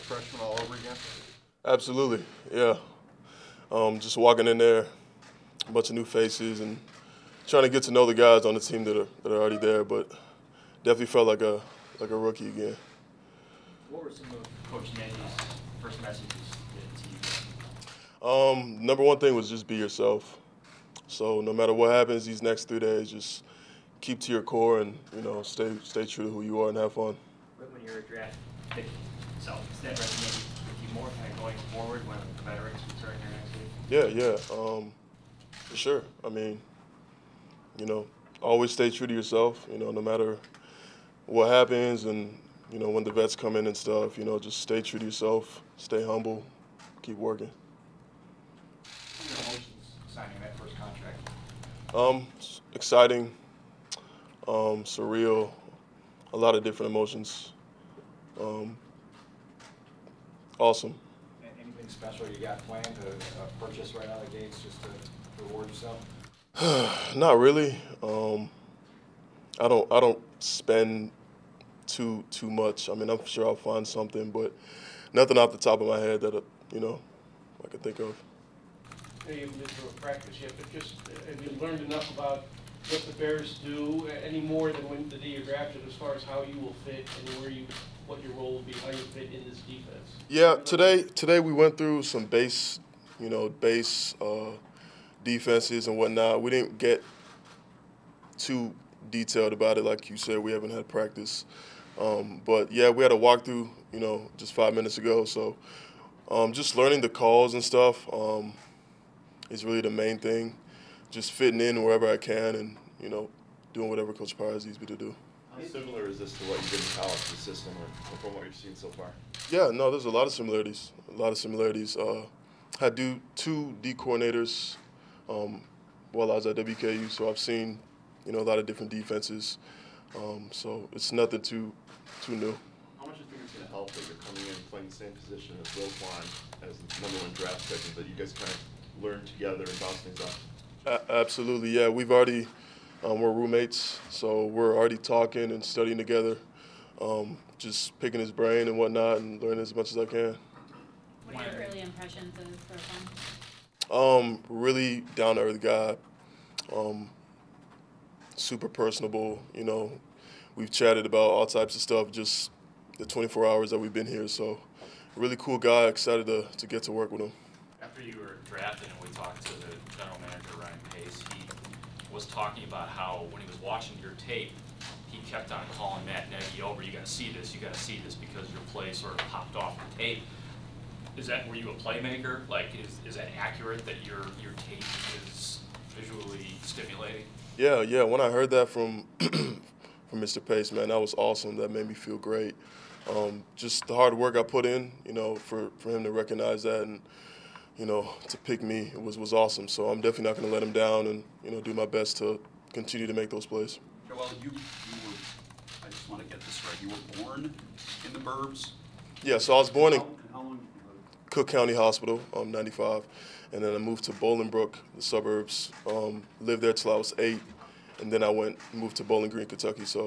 freshman all over again? Absolutely, yeah. Just walking in there, a bunch of new faces, and trying to get to know the guys on the team that are already there. But definitely felt like a rookie again. What were some of Coach Nagy's first messages to you? Number one thing was just be yourself. So no matter what happens these next 3 days, just keep to your core and stay true to who you are and have fun. When you're a draft pick, so does that resonate with you more kind of going forward when the veterans return here next week? Yeah. For sure. I mean, always stay true to yourself. No matter what happens, and when the vets come in and stuff, just stay true to yourself, stay humble, keep working. What were your emotions signing that first contract? Exciting, surreal, a lot of different emotions. Awesome. Anything special you got planned to purchase right out of the gates just to reward yourself? Not really. I don't spend too much. I mean, I'm sure I'll find something, but nothing off the top of my head that I can think of. You haven't been through a practice yet, but just have you learned enough about what the Bears do, any more than when the day you drafted, as far as how you will fit and what your role will be, how you fit in this defense? Yeah, today we went through some base defenses and whatnot. We didn't get too detailed about it, like you said. We haven't had practice, but yeah, we had a walkthrough, just 5 minutes ago. So just learning the calls and stuff is really the main thing. Just fitting in wherever I can, and doing whatever Coach Pires needs me to do. How similar is this to what you did in college, the system, or from what you've seen so far? Yeah, no, there's a lot of similarities. Had two D coordinators while I was at WKU, so I've seen a lot of different defenses. So it's nothing too new. How much do you think it's going to help that you're coming in playing the same position as Roquan as the #1 draft pick, and that you guys kind of learn together and bounce things off? Absolutely, yeah. We've already we're roommates, so we're already talking and studying together. Just picking his brain and whatnot, and learning as much as I can. What are your early impressions of Roquan? Really down to earth guy. Super personable. We've chatted about all types of stuff just the 24 hours that we've been here. So, really cool guy. Excited to get to work with him. After you were drafted and we talked to the general manager, Ryan Pace, he was talking about how when he was watching your tape, he kept on calling Matt Nagy over, you got to see this, because your play sort of popped off the tape. Were you a playmaker? Like, is that accurate that your tape is visually stimulating? Yeah. When I heard that from Mr. Pace, man, that was awesome. That made me feel great. Just the hard work I put in, for him to recognize that and to pick me was awesome. So I'm definitely not going to let him down and do my best to continue to make those plays. Joel, you were, I just want to get this right, you were born in the burbs? Yeah, so I was born in How long? Cook County Hospital, 95, and then I moved to Bolingbrook, the suburbs, lived there till I was 8, and then I moved to Bowling Green, Kentucky. So.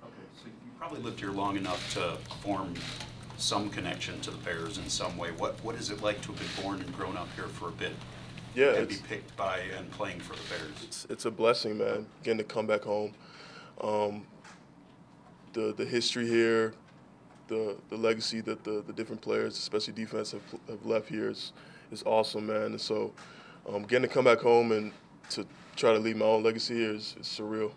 Okay, so you probably lived here long enough to form some connection to the Bears in some way. What is it like to have been born and grown up here for a bit? Yeah, and be picked by and playing for the Bears? It's a blessing, man, getting to come back home. The history here, the legacy that the different players, especially defense, have left here is awesome, man. And so getting to come back home and to try to leave my own legacy here is surreal.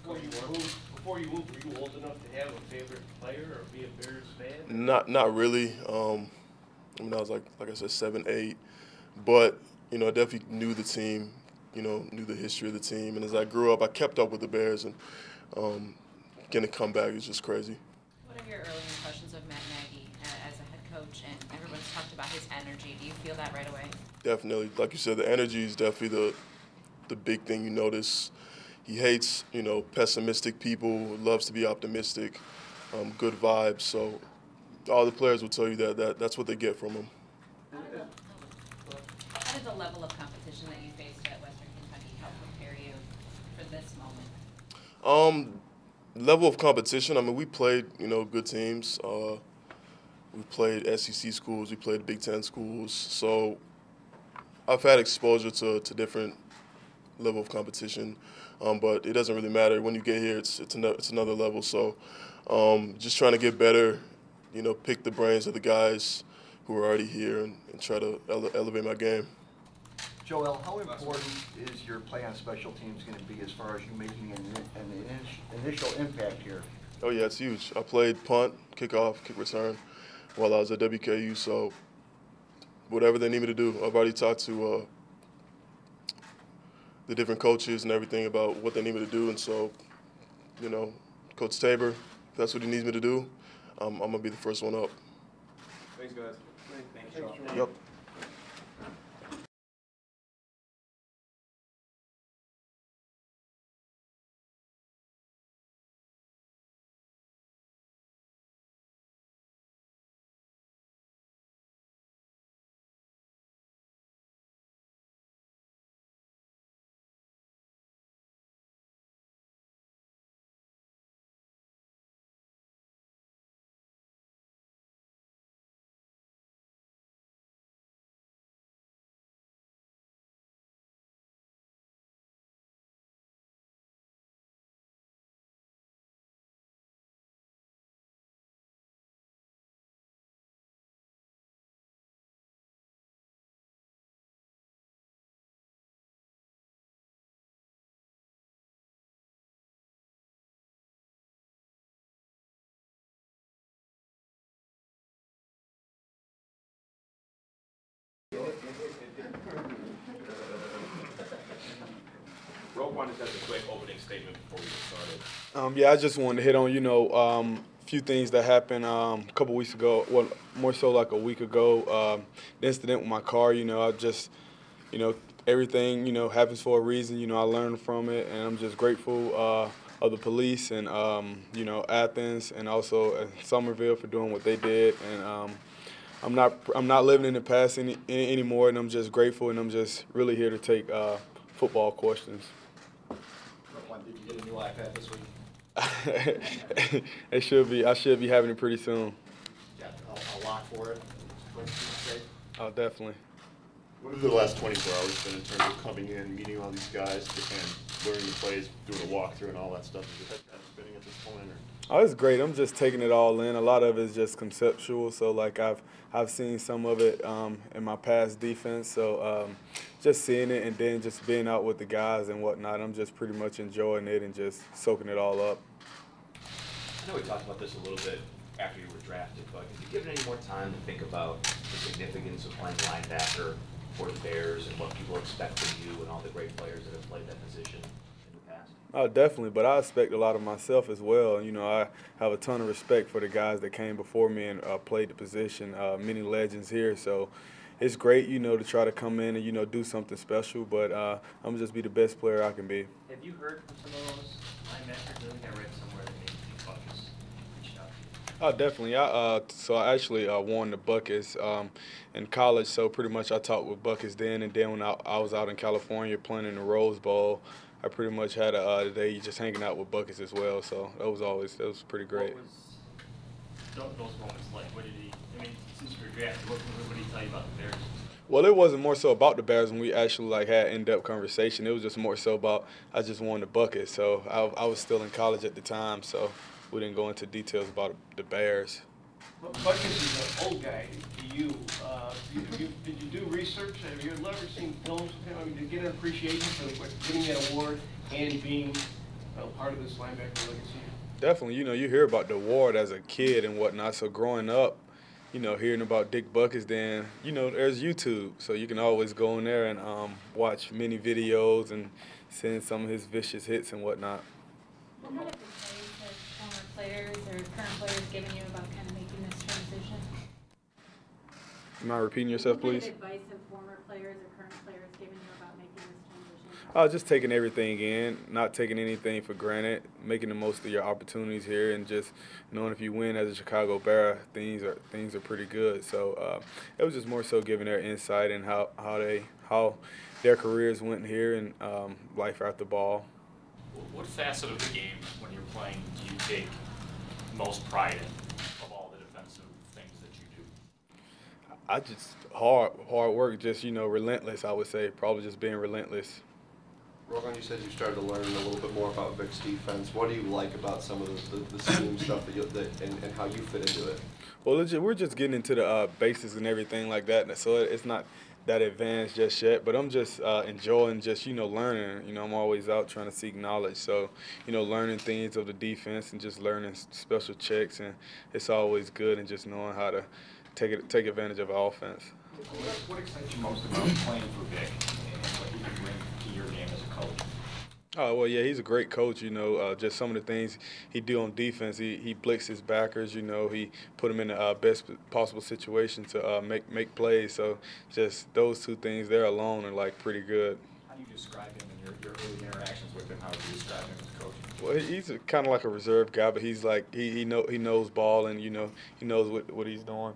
Before you moved, were you old enough to have a favorite player or be a Bears fan? Not really. I was like I said, 7, 8, but I definitely knew the team, knew the history of the team, and as I grew up, I kept up with the Bears, and getting to come back is just crazy. What are your early impressions of Matt Nagy as a head coach? And everyone's talked about his energy. Do you feel that right away? Definitely, like you said, the energy is definitely the big thing you notice. He hates, pessimistic people, loves to be optimistic, good vibes. So all the players will tell you that's what they get from him. How did the level of competition that you faced at Western Kentucky help prepare you for this moment? Level of competition, I mean, we played, good teams. we've played SEC schools, we played Big Ten schools, so I've had exposure to different level of competition, but it doesn't really matter. When you get here, it's another level. So just trying to get better, pick the brains of the guys who are already here and try to elevate my game. Joel, how important is your play on special teams going to be as far as you making an initial impact here? Oh yeah, it's huge. I played punt, kickoff, kick return while I was at WKU, so whatever they need me to do. I've already talked to the different coaches and everything about what they need me to do, and so, Coach Tabor, if that's what he needs me to do, I'm going to be the first one up. Thanks, guys. Thanks, Yep. Roquan just has a quick opening statement before we get started. Yeah, I just wanted to hit on, a few things that happened a couple weeks ago, well, more so like a week ago. The incident with my car, I just, everything, happens for a reason. I learned from it, and I'm just grateful of the police and, Athens and also Somerville for doing what they did. And I'm not living in the past anymore, and I'm just grateful, and I'm just really here to take football questions. Did you get a new iPad this week? It should be. I should be having it pretty soon. Got a lot for it? Oh, definitely. What have the last 24 hours been in terms of coming in, meeting all these guys, and learning the plays, doing a walkthrough and all that stuff? Is your head kind of spinning at this point? Or? Oh, it's great. I'm just taking it all in. A lot of it is just conceptual. So, like, I've seen some of it in my past defense. So, just seeing it and then just being out with the guys and whatnot, I'm just pretty much enjoying it and just soaking it all up. I know we talked about this a little bit after you were drafted, but have you given any more time to think about the significance of playing linebacker for the Bears and what people expect from you and all the great players that have played that position in the past? Oh, definitely, but I expect a lot of myself as well. I have a ton of respect for the guys that came before me and played the position, many legends here. So it's great, to try to come in and, do something special, but I'm going to just be the best player I can be. Have you heard from some of those linebackers? I think I read somewhere that maybe the Buckets reached out to you. Oh, definitely. So I actually won the Buckets in college, so pretty much I talked with Buckets then, and then when I was out in California playing in the Rose Bowl, I pretty much had a day just hanging out with Buckets as well, so that was pretty great. What was those moments like? What did he, since you were drafted, what did he tell you about the Bears? Well, it wasn't more so about the Bears when we actually had in-depth conversation. It was just more so about I just won the Bucket, so I was still in college at the time, so we didn't go into details about the Bears. Buckets is an old guy to you. Did you do research? Have you ever seen films of him? To get an appreciation for getting that award and being part of this linebacker legacy? Definitely. You hear about the award as a kid and whatnot, so growing up, hearing about Dick Buckets, then, there's YouTube, so you can always go in there and watch many videos and send some of his vicious hits and whatnot. What kind of advice have former players or current players given you about kind of making this transition? Am I repeating yourself, please? What kind of advice have former players or current players given you about making this transition? Just taking everything in, not taking anything for granted, making the most of your opportunities here, and just knowing if you win as a Chicago Bear, things are pretty good. So it was just more so giving their insight and how their careers went here and life after ball. What facet of the game, when you're playing, do you take most pride in of all the defensive things that you do? I just hard work, just relentless. I would say probably just being relentless. Roquan, you said you started to learn a little bit more about Vic's defense. What do you like about some of the scheme stuff and how you fit into it? Well, we're just getting into the basics and everything like that, so it's not that advanced just yet. But I'm just enjoying just learning. I'm always out trying to seek knowledge, so learning things of the defense and just learning special checks, and it's always good and just knowing how to take advantage of our offense. What excites you most about playing for Vic and what he can bring to your game as a coach? Oh, well, yeah, he's a great coach, just some of the things he do on defense. He blicks his backers, he put them in the best possible situation to make plays. So just those two things there alone are, like, pretty good. How do you describe him in your early interactions with him? How would you describe him as a coach? Well, he's kind of like a reserve guy, but he's like, he knows ball and, he knows what he's doing.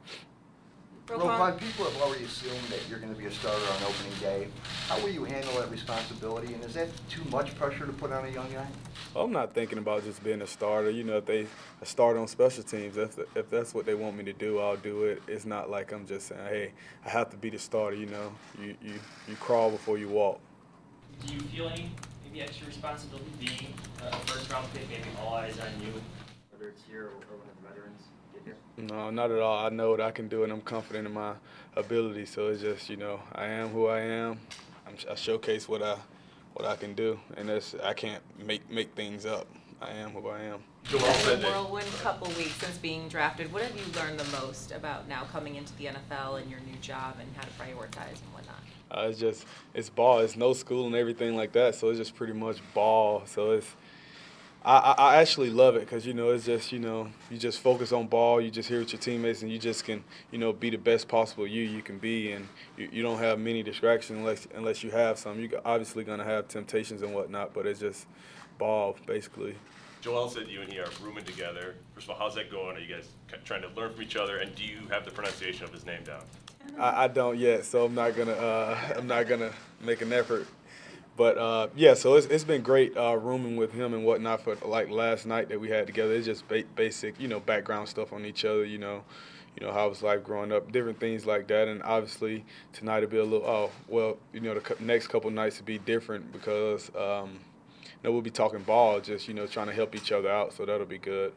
Roquan, people have already assumed that you're going to be a starter on opening day. How will you handle that responsibility, and is that too much pressure to put on a young guy? Well, I'm not thinking about just being a starter. If they start on special teams, if that's what they want me to do, I'll do it. It's not like I'm just saying, hey, I have to be the starter. You crawl before you walk. Do you feel any maybe extra responsibility being a first-round pick, maybe all eyes on you, whether it's here or one of the veterans? No, not at all. I know what I can do, and I'm confident in my ability. So it's just, I am who I am. I showcase what I can do, and I can't make things up. I am who I am. It's been a whirlwind couple weeks since being drafted. What have you learned the most about now coming into the NFL and your new job and how to prioritize and whatnot? It's ball. It's no school and everything like that. So it's just pretty much ball. So I actually love it because, it's just, you just focus on ball. You just hear with your teammates and you just can, be the best possible you can be. And you don't have many distractions unless you have some. You're obviously going to have temptations and whatnot, but it's just ball, basically. Joel said you and he are rooming together. First of all, how's that going? Are you guys trying to learn from each other? And do you have the pronunciation of his name down? I don't yet, so I'm not gonna make an effort. But yeah, so it's been great rooming with him and whatnot for like last night that we had together. It's just basic, background stuff on each other. How was life growing up, different things like that. And obviously tonight will be a little. The next couple nights will be different because we'll be talking ball, just trying to help each other out. So that'll be good.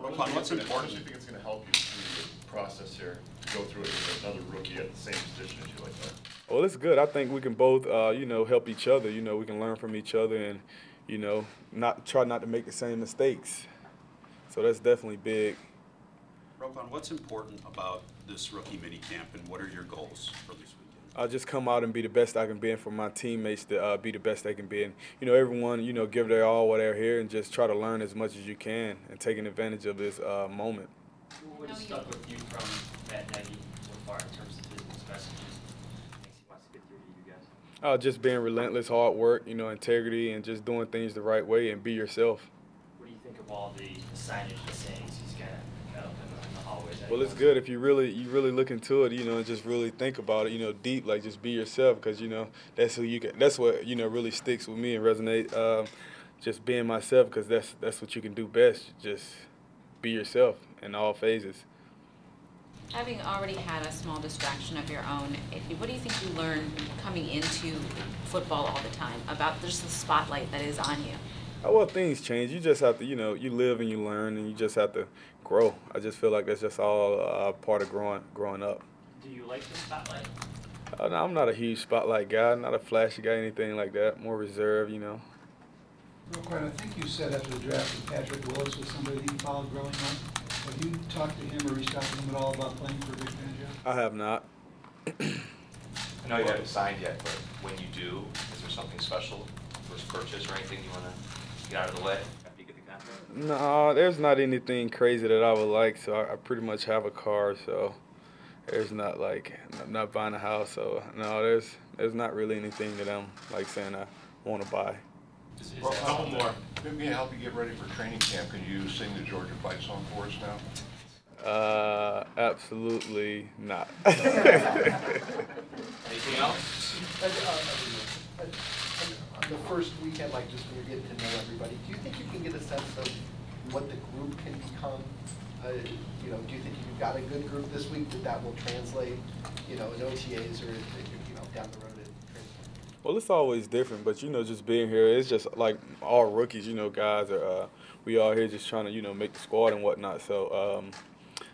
Roquan, what's important? Do you think it's going to help you through the process here to go through it with another rookie at the same position as you like that? Well, it's good. I think we can both, help each other. We can learn from each other and, not to make the same mistakes. So that's definitely big. Roquan, what's important about this rookie mini camp, and what are your goals for this weekend? I'll just come out and be the best I can be, and for my teammates to be the best they can be. And, everyone, give their all while they're here and just try to learn as much as you can and taking advantage of this moment. What has stuck with you from Matt Nagy so far in terms of his messages? Things he wants to get through to you guys? Just being relentless, hard work, integrity, and just doing things the right way and be yourself. What do you think of all the signage, the sayings he's got up in the hallways? Well, it's good if you really look into it, and just really think about it, deep, like just be yourself, because that's who you can. That's what really sticks with me and resonate. Just being myself, because that's what you can do best. Just be yourself in all phases. Having already had a small distraction of your own, what do you think you learned coming into football all the time about just the spotlight that is on you? Well, things change. You just have to, you live and you learn, and you just have to grow. I just feel like that's just all part of growing up. Do you like the spotlight? No, I'm not a huge spotlight guy, not a flashy guy, anything like that. More reserved, Roquan, I think you said after the draft that Patrick Willis was somebody that you followed growing up. Have you talked to him or reached out to him at all about playing for Vic Fangio? I have not. I know you haven't signed yet, but when you do, is there something special, first purchase or anything you want to get out of the way after you get the contract? No, there's not anything crazy that I would like, so I pretty much have a car, so there's not like, I'm not buying a house, so no, there's not really anything that I'm like saying I want to buy. Well, a couple more. Maybe to help you get ready for training camp, can you sing the Georgia fight song for us now? Absolutely not. Anything else? On the first weekend, like just when you're getting to know everybody, do you think you can get a sense of what the group can become You know, do you think you've got a good group this week that will translate, you know, in OTAs or, you know, down the road in training camp? Well, it's always different, but you know, just being here, it's just like all rookies. You know, guys are we all here just trying to, you know, make the squad and whatnot. So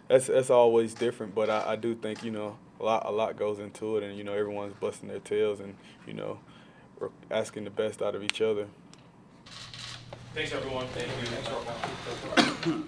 that's always different. But I do think, you know, a lot goes into it, and you know, everyone's busting their tails, and you know, we're asking the best out of each other. Thanks, everyone. Thank you. Thanks, Roquan.